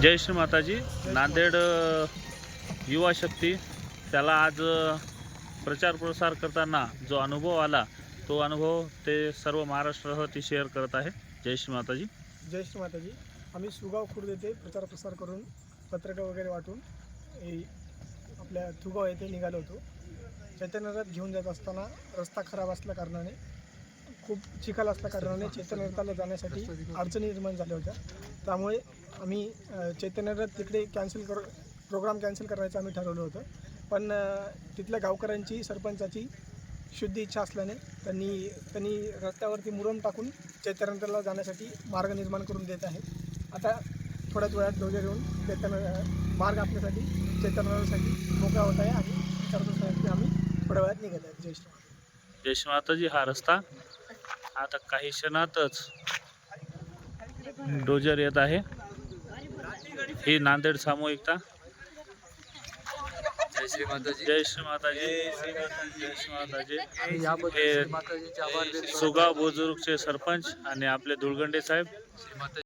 जय श्री माताजी. नांदेड युवा शक्ती त्याला आज प्रचार प्रसार करताना जो अनुभव आला तो अनुभव ते सर्व महाराष्ट्रासह ती शेअर करत आहे. जय श्री माताजी. जय श्री माताजी. आम्ही सुगाव खुर्द येथे प्रचार प्रसार करून पत्रकं वगैरे वाटून आपल्या तुगाव येथे निघालो होतो. चैतन्यरथ घेऊन जात असताना रस्ता खराब असल्या कारणाने खूप चिखल असल्या कारणाने चैतन्यरथाला जाण्यासाठी अडचणी निर्माण झाल्या होत्या. त्यामुळे आम्ही चैतन्यरथ तिकडे प्रोग्राम कॅन्सल करायचं आम्ही ठरवलं होतं. पण तिथल्या गावकऱ्यांची सरपंचाची शुद्ध इच्छा असल्याने त्यांनी रस्त्यावरती मुरुम टाकून चैतन्यरथाला जाण्यासाठी मार्ग निर्माण करून देत आहे. आता थोड्याच वेळात डोजर येऊन मार्ग आपल्यासाठी चैतन्यरथासाठी मोकळा होत आहे आणि चैतन्यरथासाठी आम्ही थोड्या वेळात निघत आहे. जय श्री. जय श्री माताजी. हा रस्ता आता काही क्षणातच डोजर येत आहे. ही नांदेड सामूहिकता. जय श्री माताजी. जय श्री माताजी. जय श्री माताजी. याबद्दल माताजींचे आभार देतो. सुगाव बुजुर्गचे सरपंच आणि आपले धुळगंडे साहेब. श्री माताजी.